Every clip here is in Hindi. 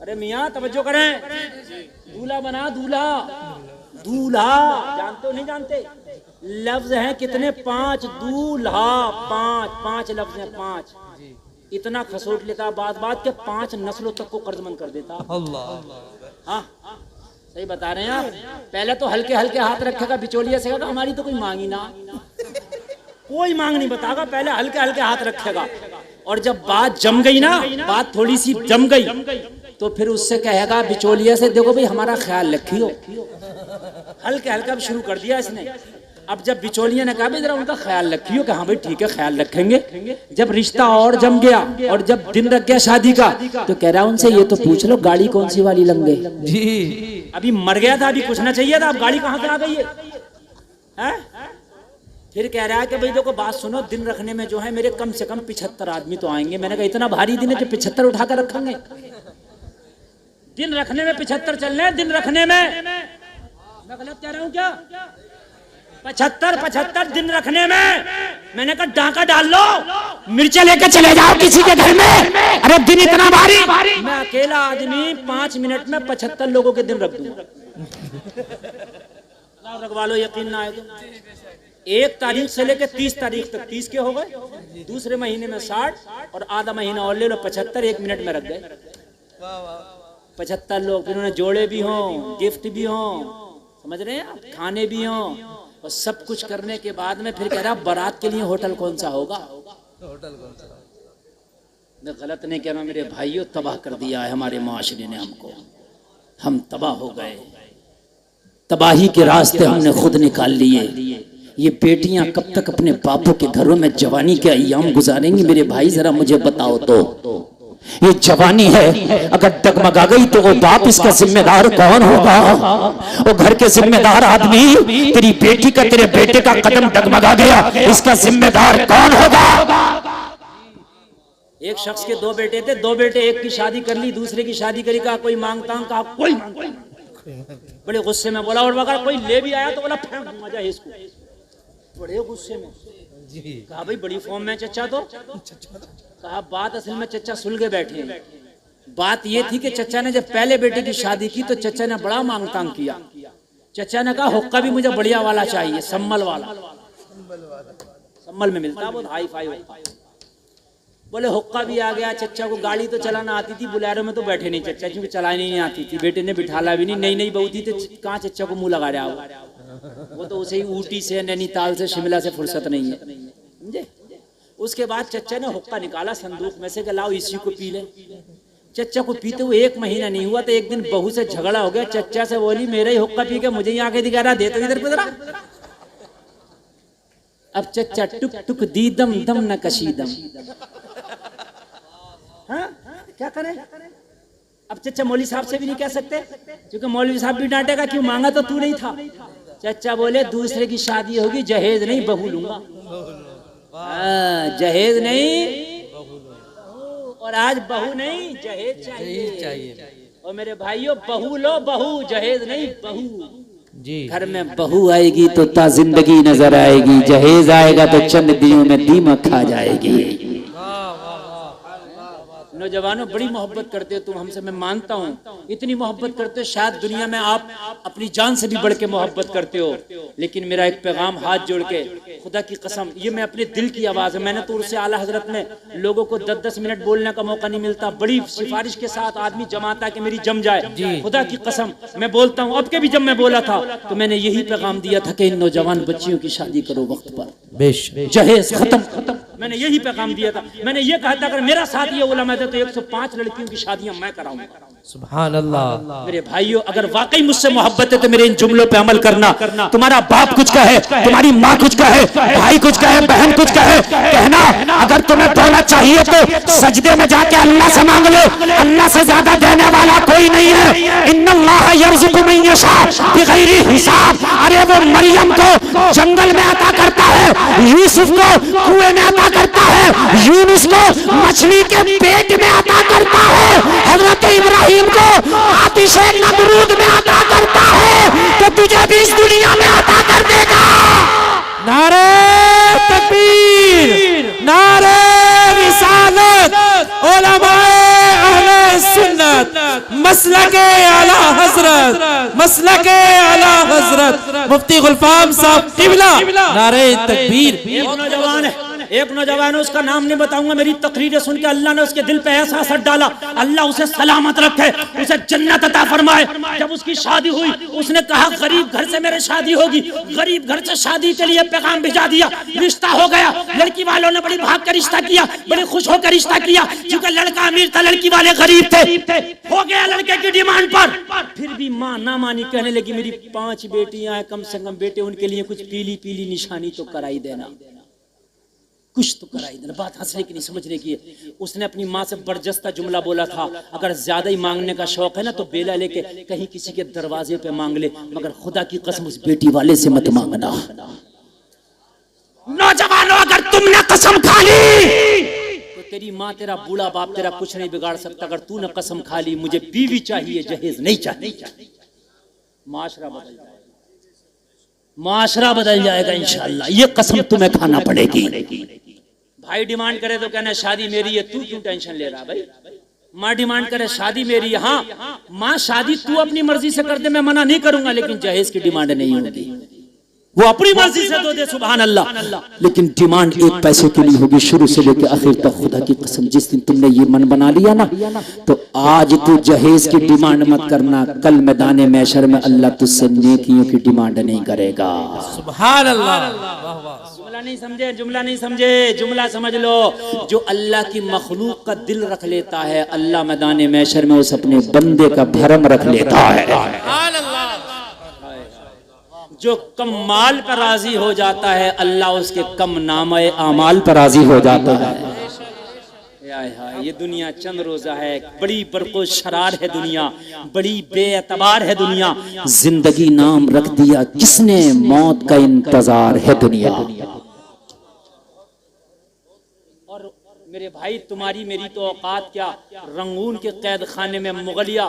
अरे मियाँ तवज्जो करें, दूल्हा बना, दूल्हा दूल्हा जानते हो नहीं जानते? लफ्ज हैं कितने? 5 दूल्हा, 5 लफ्ज हैं, 5। इतना खसोट लेता बात बात के 5 नस्लों तक को कर्जमंद कर देता। अल्लाह, हाँ सही बता रहे हैं आप। पहले तो हल्के हल्के हाथ रखेगा, बिचौलिया से कहेगा हमारी तो कोई मांगी ना, कोई मांग नहीं बतागा, पहले हल्के हल्के हाथ रखेगा। और जब बात जम गई ना, बात थोड़ी सी जम गई, तो फिर उससे कहेगा बिचौलिया से, देखो भाई हमारा ख्याल रखियो। हल्के हल्का शुरू कर दिया इसने। अब जब बिचौलिया ने कहा भाई जरा उनका ख्याल रखियो, कि हाँ भाई ठीक है ख्याल रखेंगे। जब रिश्ता और जम गया और जब दिन रख गया शादी का, तो कह रहा उनसे ये तो पूछ लो गाड़ी कौन सी वाली लंगे जी। अभी मर गया था, अभी पूछना चाहिए था, अब गाड़ी कहाँ से आ गई है? फिर कह रहा है कि भाई देखो बात सुनो, दिन रखने में जो है मेरे कम से कम 75 आदमी तो आएंगे। मैंने कहा इतना भारी दिन है कि 75 उठाकर रखेंगे? दिन रखने में 75 चलने, दिन रखने में मैं गलत कह रहा हूँ क्या? 75 दिन रखने में। मैंने कहा डाका डाल लो, मिर्चा लेकर चले जाओ किसी के घर में। अरे दिन इतना भारी, मैं अकेला आदमी 5 मिनट में 75 लोगों के दिन रख दूंगा। रखवा लो, यकीन ना आए तो। 1 तारीख से लेकर 30 तारीख तक 30 के हो गए, दूसरे महीने में 60 और आधा महीना और ले लो 75, 1 मिनट में रख गए 75 लोग। फिर उन्हें जोड़े भी हों, गिफ्ट भी हों, समझ रहे हैं, खाने भी हों, और सब कुछ करने के बाद में फिर कह रहा बारात के लिए होटल कौन सा होगा? होटल कौन सा? मैं गलत नहीं कह रहा मेरे भाइयों, तबाह कर दिया है हमारे माशरे ने हमको। हम तबाह हो गए, तबाही के रास्ते हमने खुद निकाल लिए। ये बेटियां कब तक अपने बापों के घरों में जवानी के अय्याम गुजारेंगी? मेरे भाई जरा मुझे बताओ तो। ये जवानी है, अगर डगमगा गई तो वो बाप इसका जिम्मेदार कौन होगा? वो घर के जिम्मेदार आदमी, तेरी बेटी का, तेरे बेटे का कदम डगमगा गया, इसका जिम्मेदार कौन होगा? एक शख्स के 2 बेटे थे, 2 बेटे, एक की शादी कर ली, दूसरे की शादी करी, कहा कोई मांगता हूं, कहा कोई बड़े गुस्से में बोला, और अगर कोई ले भी आया तो बोला फेंक दूंगा जा इसको। बड़े गुस्से में कहा भाई बड़ी फॉर्म में चचा, तो कहा बात असल में चचा सुलगे बैठे। बात ये थी कि चचा ने जब पहले बेटे की शादी की तो चचा ने बड़ा मांग तांग किया। चचा ने कहा हुक्का भी मुझे बढ़िया वाला चाहिए, सम्मल वाला, सम्मल में मिलता है, बहुत हाई फाई होता है। बोले हुक्का भी आ गया। चचा को गाड़ी तो चलाना आती थी, बुलेरो में तो बैठे नहीं चचा, क्योंकि चलानी नहीं आती थी। बेटे ने बिठाला भी नहीं, नई नई बहू थी तो कहाँ चचा को मुंह लगा रहा हो, वो तो उसे ही ऊटी से, नैनीताल से, शिमला से फुर्सत नहीं है, समझे। उसके बाद चचा ने हुक्का निकाला संदूक में से कि लाओ इसी को पी ले। चचा को पीते हुए 1 महीना नहीं हुआ तो एक दिन बहू से झगड़ा हो गया। चचा से बोली मेरा ही हुक्का पी के मुझे ही आके दिखा रहा, दे तो इधर पे जरा। अब चचा टुक टुक दीदम दम न कशीदम, हाँ क्या करें? अब चचा मौलवी साहब से भी नहीं कह सकते, क्योंकि मौलवी साहब भी डांटेगा क्यों मांगा तो तू नहीं था। चचा बोले दूसरे की शादी होगी, जहेज नहीं बहू लूंगा। जहेज नहीं, और आज बहू नहीं जहेज चाहिए। और मेरे भाइयों बहू लो, बहू, जहेज नहीं बहू जी। घर में बहू आएगी तो ता जिंदगी नजर आएगी, जहेज आएगा तो चंद दिनों में दीमक खा जाएगी। नौजवानों बड़ी मोहब्बत करते हो तुम हमसे, मैं मानता हूँ इतनी मोहब्बत करते हो, शायद दुनिया में आप अपनी जान से भी बढ़ के मोहब्बत करते हो। लेकिन मेरा एक पैगाम हाथ जोड़ के, खुदा की कसम, ये मैं अपने दिल की आवाज़ है। मैंने तो उससे आला हजरत में लोगों को 10-10 मिनट बोलने का मौका नहीं मिलता, बड़ी सिफारिश के साथ आदमी जमाता है कि मेरी जम जाए। खुदा की कसम मैं बोलता हूँ, अब के भी जब मैं बोला था तो मैंने यही पैगाम दिया था कि इन नौजवान बच्चियों की शादी करो वक्त पर, जहेज खत्म। मैंने यही पैगाम दिया था। मैंने ये कहा था अगर मेरा साथ ये उलमा दे तो 105 लड़कियों की शादियां मैं कराऊंगा। सुभान अल्लाह। मेरे भाइयों अगर वाकई मुझसे मोहब्बत है तो मेरे इन जुमलों पे अमल करना। तुम्हारा बाप कुछ कहे, तुम्हारी माँ कुछ कहे, भाई कुछ कहे, बहन कुछ कहे, कहना अगर तुम्हें दौलत चाहिए तो सजदे में जाके अल्लाह से मांग लो, अल्लाह से ज्यादा देने वाला कोई नहीं है। इन्नल्लाह यर्ज़ुक़ु मन यशा बिग़ैरि हिसाब। अरे वो मरियम को जंगल में अता करता है, यूसुफ को कुएं में अता करता है, यूनुस को मछली के पेट में अता करता है, हजरत इब्राहिम को आतिशे नमरूद में अता करता है, तो तुझे भी इस दुनिया में अता कर देगा। नारे तकबीर, नारे रिसालत, उलमाए अहले सुन्नत। मसलके आला हजरत, मसलके आला हजरत मुफ्ती गुलफाम साहब किबला, नारे तकबीर। एक नौजवान है, उसका नाम नहीं बताऊंगा, मेरी तकरीरें सुन के अल्लाह ने उसके दिल पे ऐसा असर डाला, अल्लाह उसे सलामत रखे, उसे जन्नत अता फरमाए। जब उसकी शादी हुई, उसने कहा गरीब घर से मेरी शादी होगी, गरीब घर से शादी के लिए पैगाम भिजा दिया, रिश्ता हो गया। लड़की वालों ने बड़ी भाग कर रिश्ता किया, बड़े खुश होकर रिश्ता किया, क्योंकि लड़का अमीर था, लड़की वाले गरीब थे। हो गया लड़के की डिमांड पर, फिर भी माँ ना मानी, कहने लगी मेरी 5 बेटियां हैं, कम से कम बेटे, उनके लिए कुछ पीली पीली निशानी तो कराई देना, कुछ तो कराई देना। बात हंसने की नहीं, समझने की है। उसने अपनी माँ से बरजस्ता जुमला बोला था, अगर ज्यादा ही मांगने का शौक है ना तो बेला लेके कहीं किसी के दरवाजे पे मांग ले, मगर खुदा की कसम उस बेटी वाले से मत मांगना। नौजवानों, अगर तुमने कसम खा ली तो तेरी माँ, तेरा बूढ़ा बाप तेरा कुछ नहीं बिगाड़ सकता। अगर तूने कसम खा ली मुझे बीवी चाहिए, जहेज नहीं चाहिए, माशरा बदल जाएगा, माशरा बदल जाएगा इंशाअल्लाह। ये कसम तुम्हें खाना पड़ेगी। भाई डिमांड करे तो कहना शादी मेरी है, तू क्यों टेंशन ले रहा भाई। माँ डिमांड करे शादी मेरी है, हाँ माँ शादी तू अपनी मर्जी से कर दे, मैं मना नहीं करूंगा, लेकिन जहेज की डिमांड नहीं होगी, वो अपनी मर्जी से दो दे, सुभान अल्लाह, लेकिन डिमांड 1 पैसे की नहीं होगी, शुरू से लेकर आखिर तक। खुदा की कसम, जिस दिन तुमने ये मन बना लिया ना, तो आज तू जहेज की डिमांड मत करना, कल मैदान महशर में अल्लाह तुझसे नेकियों की डिमांड नहीं करेगा। सुभान अल्लाह। जुमला नहीं समझे, जुमला नहीं समझे, जुमला समझ लो। जो अल्लाह की मखलूक का दिल रख लेता है, अल्लाह मैदान महशर में उस अपने बंदे का भरम रख लेता है। जो कम माल पर राजी हो जाता है, अल्लाह उसके कम नामे आमाल पर राजी हो जाता है। ये दुनिया चंद रोजा है, बड़ी बरको शरार है दुनिया, बड़ी बेअतबार है दुनिया। जिंदगी नाम रख दिया किसने, मौत का इंतजार है दुनिया। और मेरे भाई, तुम्हारी मेरी तो औकात क्या, रंगून के कैद खाने में मुगलिया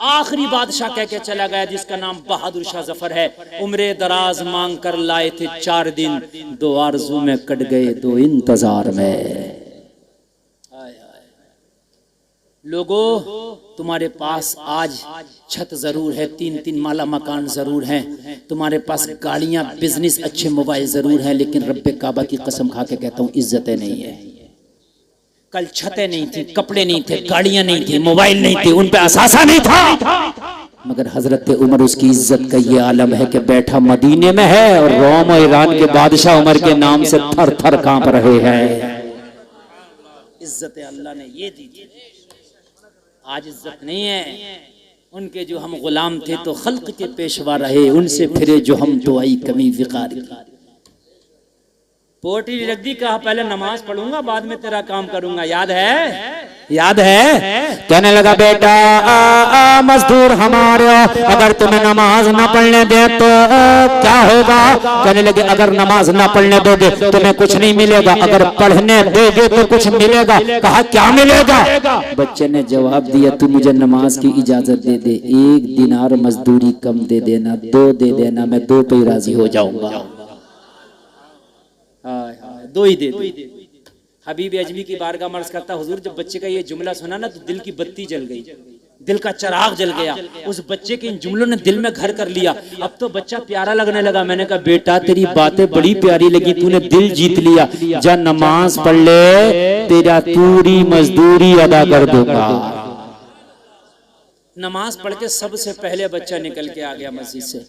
आखिरी बादशाह कह के चला गया, जिसका नाम बहादुर शाह जफर है। उम्रे दराज मांग कर लाए थे 4 दिन, 2 आरज़ू में कट गए 2 इंतजार में। लोगों, तुम्हारे पास आज छत जरूर है, 3-3 माला मकान जरूर हैं, तुम्हारे पास गाड़ियां, बिजनेस, अच्छे मोबाइल जरूर हैं, लेकिन रब्बे काबा की कसम खा के कहता हूँ इज्जतें नहीं है। कल छतें नहीं थी, कपड़े नहीं थे, गाड़ियां नहीं थी, मोबाइल नहीं थे, उन पे असासा नहीं था, मगर हजरत उमर उसकी इज्जत का ये आलम है कि बैठा मदीने में है और रोम और ईरान के बादशाह उमर के नाम से थर थर कांप रहे हैं। इज्जत अल्लाह ने ये दी थी, आज इज्जत नहीं है। उनके जो हम गुलाम थे तो खल्क के पेशवा रहे, उनसे फिरे जो हम दुआई कमी विकार की। पोटी रख दी, कहा पहले नमाज पढ़ूंगा बाद में तेरा काम करूंगा, याद है? याद है? कहने लगा बेटा मजदूर हमारे, अगर तुम्हें नमाज ना पढ़ने दे तो क्या होगा? कहने लगे अगर नमाज ना पढ़ने दोगे तुम्हें कुछ नहीं मिलेगा, अगर पढ़ने दोगे तो कुछ मिलेगा। कहा क्या मिलेगा? बच्चे ने जवाब दिया तू मुझे नमाज की इजाजत दे दे, 1 दिनार मजदूरी कम दे देना, 2 दे देना, मैं 2 पे राजी हो जाऊंगा। 2 ही दे दे। हबीब अजमी की बारगाह मर्ज करता हुजूर, जब बच्चे का ये जुमला सुना ना तो दिल की बत्ती जल गई, दिल का चिराग जल गया। उस बच्चे के इन जुमलों ने दिल में घर कर लिया। अब तो बच्चा प्यारा लगने लगा। मैंने कहा बेटा तेरी बातें बड़ी प्यारी लगी, तूने दिल जीत लिया, जा नमाज पढ़ ले, तेरा पूरी मजदूरी अदा कर दूंगा। नमाज पढ़ के सबसे पहले बच्चा निकल के आ गया मस्जिद से।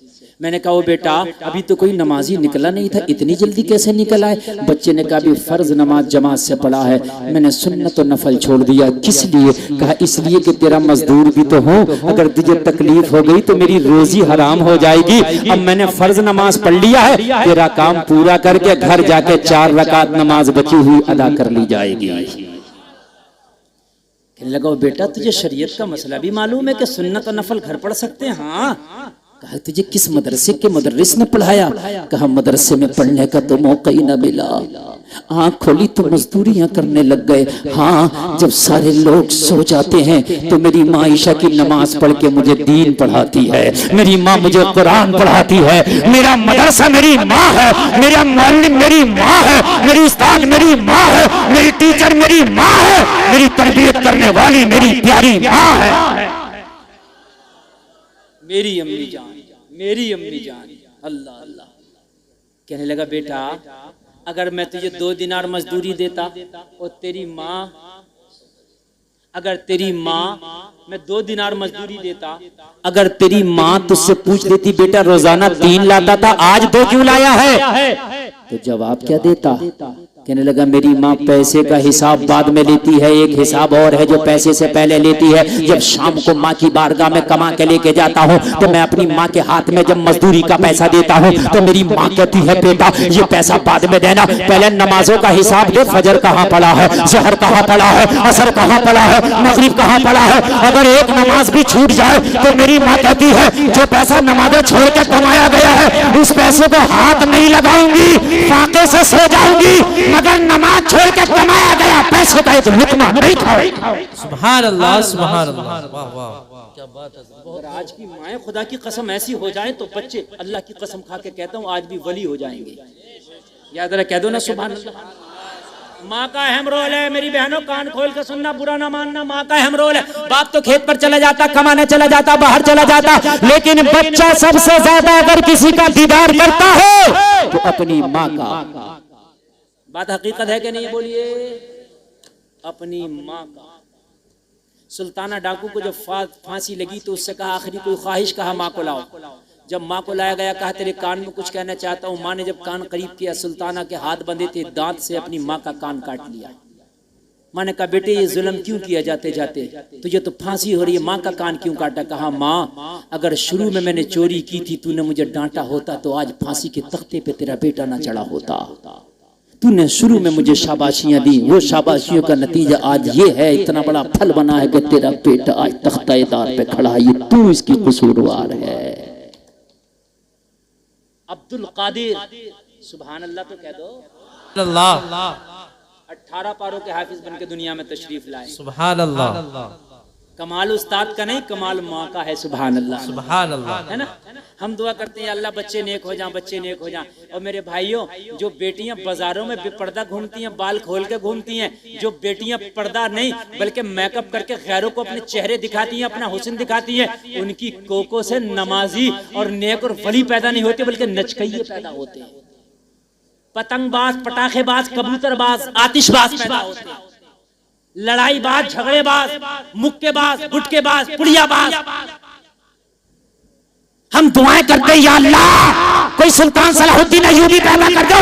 मैंने कहा वो बेटा अभी तो कोई नमाजी निकला नहीं था, इतनी जल्दी कैसे निकल आए? बच्चे ने कहा अभी फर्ज नमाज जमात से पढ़ा है, मैंने सुन्नत और नफल छोड़ दिया। किस लिए? कहा इसलिए कि तेरा मजदूर भी तो हूँ, अगर तुझे तकलीफ हो गई तो मेरी रोजी हराम हो जाएगी। अब मैंने फर्ज नमाज पढ़ लिया है, तेरा काम पूरा करके घर जाके 4 रकात नमाज बची हुई अदा कर ली जाएगी। कहने लगा बेटा तुझे शरीयत का मसला भी मालूम है कि सुन्नत और नफल घर पढ़ सकते हैं? हाँ। कहा तुझे किस मदरसे के मुदर्रिस ने पढ़ाया? कहा मदरसे में पढ़ने का तो मौका ही ना मिला, आँख खोली तो मजदूरियां करने लग गए। हाँ, जब सारे लोग सो जाते हैं तो मेरी माँ ईशा की नमाज पढ़ के मुझे दीन पढ़ाती है, मेरी माँ मुझे कुरान पढ़ाती है, मेरा मदरसा मेरी माँ है, मेरा मुअल्लिम मेरी माँ है, मेरी उस्ताद मेरी माँ है, मेरी टीचर मेरी माँ है, मेरी तरबियत करने वाली मेरी प्यारी माँ है। मेरी अम्मी जान, मेरी अम्मी जान। अल्लाह अल्लाह। कहने लगा बेटा अगर मैं तुझे 2 दिनार मजदूरी देता और तेरी माँ, अगर तेरी माँ, मैं 2 दिनार मजदूरी देता, अगर तेरी माँ तुझसे पूछ लेती बेटा रोजाना 3 लाता था आज 2 क्यों लाया है, तो जवाब क्या देता? कहने लगा मेरी माँ पैसे का हिसाब बाद में लेती है, एक हिसाब और है जो पैसे से पहले लेती है। जब शाम को माँ की बारगाह में कमा के लेके जाता हूँ तो मैं अपनी माँ के हाथ में जब मजदूरी का पैसा देता हूँ तो मेरी माँ कहती है बेटा ये पैसा बाद में देना, पहले नमाजों का हिसाब दे, फजर कहाँ पड़ा है, जहर कहाँ पड़ा है, असर कहाँ पड़ा है, मगरिब कहाँ पड़ा है। अगर एक नमाज भी छूट जाए तो मेरी माँ कहती है जो पैसा नमाजें छोड़ के कमाया गया है उस पैसे को हाथ नहीं लगाऊंगी, फाके से सो जाऊंगी, मगर नमाज छोड़ के कमाया गया पैसे का एक लुकमा नहीं खाओ। सुभान अल्लाह, सुभान अल्लाह, वाह वाह, क्या बात है। अगर आज की माएँ खुदा की कसम ऐसी हो जाए तो बच्चे अल्लाह की कसम खा के कहता हूँ आज भी वली हो जाएंगे। याद रहा, कह दो ना सुभान अल्लाह। माँ का अहम रोल है मेरी बहनों, कान खोल के सुनना, बुरा ना मानना। माँ का अहम रोल है। बाप तो खेत पर चला जाता, कमाने चला जाता, बाहर चला जाता, लेकिन बच्चा सबसे ज्यादा अगर किसी का दीदार करता है तो अपनी माँ का। बात हकीकत है कि नहीं, बोलिए। अपनी माँ का। सुल्ताना डाकू को जब फांसी लगी तो उससे कहा आखिरी कोई ख्वाहिश, कहा माँ को लाओ। जब माँ को लाया गया कहा तेरे कान में कुछ कहना चाहता हूँ। माँ ने जब कान करीब किया सुल्ताना के हाथ बंधे थे, दांत से अपनी माँ का कान काट लिया। माँ ने कहा बेटे ये जुल्म क्यों किया जाते जाते, तुझे तो फांसी हो रही है, माँ का कान क्यों काटा? कहा माँ अगर शुरू में मैंने चोरी की थी, तूने मुझे डांटा होता तो आज फांसी के तख्ते पे तेरा बेटा ना चढ़ा होता। तूने शुरू में मुझे शाबाशियां दी, वो शाबाशियों का नतीजा आज ये है, इतना बड़ा फल बना है कि तेरा बेटा आज तख्ते-ए-दार पे खड़ा है, ये तू इसकी कसूरवार है। अब्दुल कादिर, सुभान अल्लाह तो कह दो। अल्लाह 18 पारों के हाफिज बन के दुनिया में तशरीफ लाए। सुभान अल्लाह। कमाल उस्ताद का नहीं, कमाल माँ का है। सुभान अल्लाह, सुभान अल्लाह। है ना। हम दुआ करते हैं अल्लाह बच्चे नेक हो जाएं, बच्चे नेक हो जाएं। और मेरे भाइयों जो बेटियां बाजारों में बेपर्दा घूमती हैं, बाल खोल के घूमती हैं, जो बेटियां पर्दा नहीं बल्कि मेकअप करके गैरों को अपने चेहरे दिखाती हैं, अपना हुस्न दिखाती हैं, उनकी कोकों से नमाजी और नेक और वली पैदा नहीं होते बल्कि नचकइये पैदा होते हैं। पतंगबाज, पटाखेबाज, कबूतरबाज, आतिशबाज पैदा होते हैं। लड़ाईबाज, झगड़ेबाज, मुक्केबाज, गुटकेबाज, पुड़ियाबाज। हम दुआएं करते या अल्लाह कोई सुल्तान सलाहुद्दीन अय्यूबी पैदा कर दो।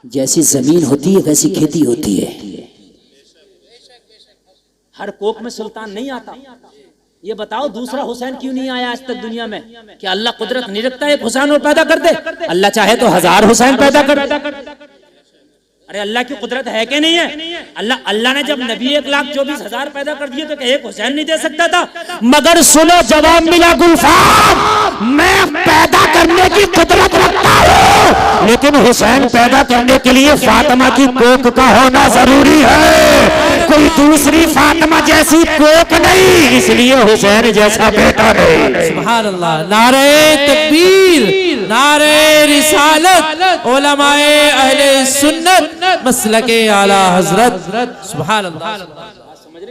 जैसी जमीन होती है वैसी खेती होती है। हर कोक में सुल्तान नहीं आता। ये बताओ दूसरा हुसैन क्यों नहीं आया आज तक दुनिया में? क्या अल्लाह कुदरत नहीं रखता एक हुसैन और पैदा कर दे? अल्लाह चाहे तो 1000 हुसैन पैदा कर। अरे अल्लाह की कुदरत है कि नहीं है? अल्लाह ने जब नबी 1,24,000 पैदा कर दिए तो क्या एक हुसैन नहीं दे सकता था? मगर सुनो जवाब मिला गुलफाम, मैं पैदा करने की कुदरत रखता हूँ, लेकिन हुसैन पैदा करने के लिए फातिमा की कोख का होना जरूरी है। कोई दूसरी फातिमा जैसी कोख नहीं, इसलिए हुसैन जैसा बेटा नहीं। सुभान अल्लाह। नारे तकबीर, नारे रिसालत, उलमाए अहले सुन्नत, मसलके आला हजरत। सुभान अल्लाह।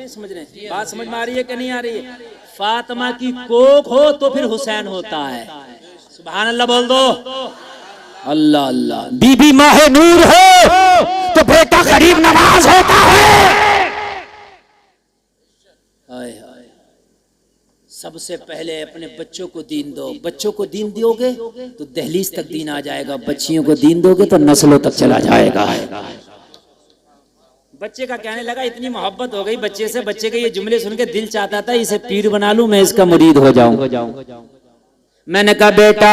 समझ रहे बात समझ में आ रही है कि नहीं आ रही है? फातिमा की कोख हो तो फिर हुसैन होता है। सुभान अल्लाह बोल दो। अल्लाह अल्लाह। बीबी माहे नूर हो तो बेटा करीब नवाज होता है। सबसे पहले अपने बच्चों को दीन दो। बच्चों को दीन दोगे तो दहलीज तक दीन आ जाएगा, बच्चियों को दीन दोगे तो नस्लों तक चला जाएगा। बच्चे का कहने लगा इतनी मोहब्बत हो गई बच्चे से, बच्चे के ये जुमले सुन के दिल चाहता था इसे पीर बना लूं, मैं इसका मुरीद हो जाऊं। मैंने कहा बेटा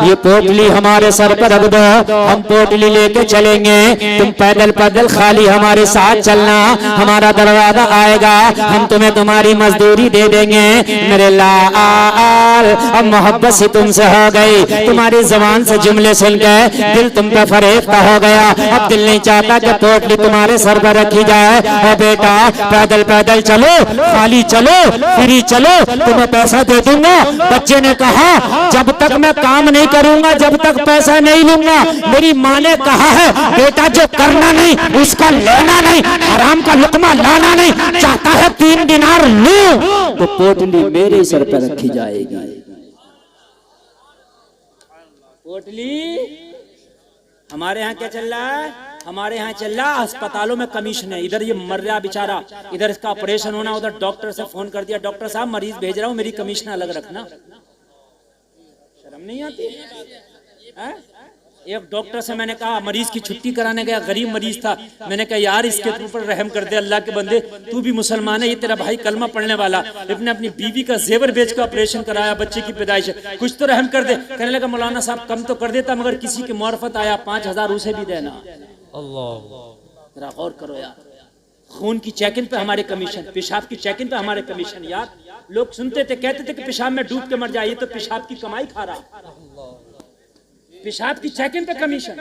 ये पोटली हमारे सर पर रख दो, हम पोटली लेके चलेंगे, तुम पैदल पैदल खाली हमारे साथ चलना, हमारा दरवाजा आएगा, हम तुम्हें तुम्हारी मजदूरी दे देंगे। मेरे लाल अब मोहब्बत से तुमसे हो गई, तुम्हारी जबान से जुमले सुन के दिल तुम पे फरेफ्ता हो गया। अब दिल नहीं चाहता कि पोटली तुम्हारे सर पर रखी जाए। और बेटा पैदल पैदल चलो, खाली चलो, फ्री चलो, तुम्हें पैसा दे दूंगा। बच्चे ने कहा जब तक मैं काम नहीं करूंगा, जब तक पैसा नहीं लूंगा। मेरी माँ ने कहा है बेटा जो करना नहीं उसका लेना नहीं, हराम का लुकमा लाना नहीं। चाहता है 3 दिनार लूं, तो पोटली मेरे ही सर पर रखी जाएगी। पोटली हमारे यहाँ क्या चल रहा है? हमारे यहाँ चल रहा अस्पतालों में कमीशन है। इधर ये मर रहा बेचारा, इधर इसका ऑपरेशन होना, उधर डॉक्टर से फोन कर दिया, डॉक्टर साहब मरीज भेज रहा हूँ, मेरी कमीशन अलग रखना। शर्म नहीं आती है? एक डॉक्टर से मैंने कहा, मरीज की छुट्टी कराने गया, गरीब मरीज था, मैंने कहा यार इसके ऊपर रहम कर दे, अल्लाह के बंदे तू भी मुसलमान है, ये तेरा भाई कलमा पढ़ने वाला, लेकिन अपनी बीवी का जेवर बेच कर ऑपरेशन कराया, बच्चे की पैदाइश है, कुछ तो रहम कर दे। कहने लगा मौलाना साहब कम तो कर देता, मगर किसी की मार्फत आया 5,000 उसे भी देना। अल्लाह गौर करो यार, खून की चेकिंग पे हमारे कमीशन, पेशाब की चेकिंग पे हमारे कमीशन। यार लोग सुनते थे, कहते थे कि पेशाब में डूब के मर जाए, ये तो पेशाब की कमाई खा रहा। पेशाब की चेकिंग पे कमीशन,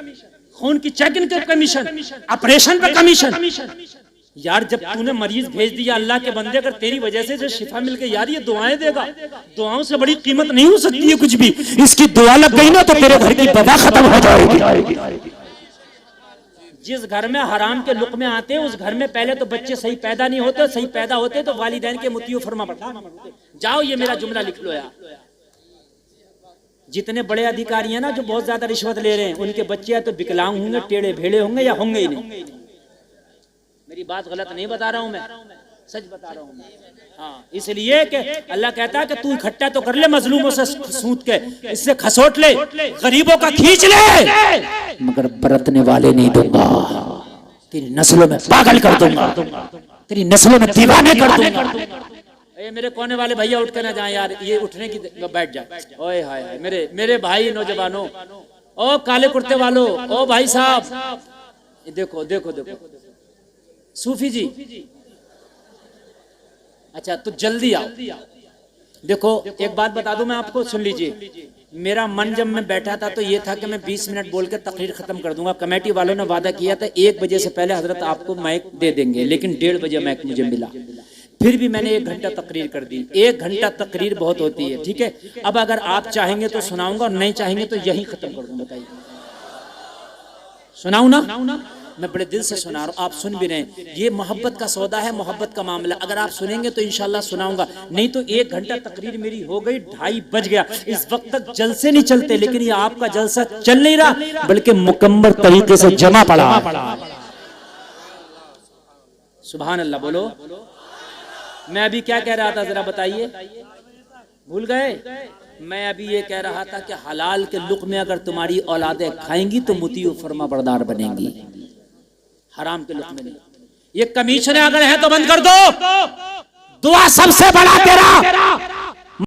खून की चेकिंग पे कमीशन, ऑपरेशन पे कमीशन। यार जब तूने मरीज भेज दिया अल्लाह के बंदे, अगर तेरी वजह से जो शिफा मिल गई, यार ये दुआएं देगा, दुआओं से बड़ी कीमत नहीं हो सकती है कुछ भी। इसकी दुआ लग गई ना तो तेरे घर की वबा खत्म हो जाएगी। जिस घर में हराम के लुक़मे आते हैं उस घर में पहले तो बच्चे सही पैदा नहीं होते, सही पैदा होते तो वालिदैन के मुतियो फरमा पड़ता। जाओ ये मेरा जुमला लिख लो यार। जितने बड़े अधिकारी हैं ना जो बहुत ज्यादा रिश्वत ले रहे हैं, उनके बच्चे या तो विकलांग होंगे, टेढ़े भेड़े होंगे, या होंगे ही नहीं। मेरी बात गलत नहीं बता रहा हूं मैं, सच बता रहा हूं मैं। हाँ, इसलिए कि अल्लाह कहता है कि तू इकट्ठा तो कर ले मजलूमों से सूत के, इससे खसोट ले, गरीबों का खींच ले, मगर बरतने वाले नहीं दूंगा। तेरी नस्लों में पागल कर दूंगा, तेरी नस्लों में दीवाने कर दूंगा। ये मेरे कोने वाले भैया उठ के ना जाए यार, ये उठने की बैठ जाए। ओए हाय हाय, मेरे भाई नौजवानों, ओ काले कुर्ते वालों, ओ भाई साहब, देखो देखो देखो सूफी जी, अच्छा तो जल्दी आओ। देखो एक बात बता दूं मैं आपको, सुन लीजिए। मेरा मन जब मैं बैठा था तो ये था कि मैं 20 मिनट बोल के तकरीर खत्म कर दूंगा। कमेटी वालों ने वादा किया था 1 बजे से पहले हजरत आपको माइक दे देंगे, लेकिन 1:30 बजे माइक मुझे मिला। फिर भी मैंने 1 घंटा तकरीर कर दी। 1 घंटा तकरीर बहुत होती है, ठीक है। अब अगर आप चाहेंगे तो सुनाऊंगा, और नहीं चाहेंगे तो यही खत्म कर दूंगा। बताइए सुनाऊं ना? मैं बड़े दिल से सुना रहा हूं, आप सुन भी रहे हैं। ये मोहब्बत का सौदा है, मोहब्बत का मामला। अगर आप सुनेंगे तो इंशाल्लाह सुनाऊंगा, नहीं तो 1 घंटा तकरीर मेरी हो गई, 2:30 बज गया। इस वक्त तक जलसे नहीं चलते, लेकिन ये आपका जलसा चल नहीं रहा, बल्कि मुकम्मल तरीके से जमा पड़ा। सुभान अल्लाह बोलो। मैं अभी क्या कह रहा था जरा बताइए, भूल गए? मैं अभी ये कह रहा था कि हलाल के लुक़मे अगर तुम्हारी औलादें खाएंगी तो मुतीउ फरमा बरदार बनेंगी, हराम के लुक़मे नहीं। ये कमीशन अगर है तो बंद कर दो। दुआ सबसे बड़ा तेरा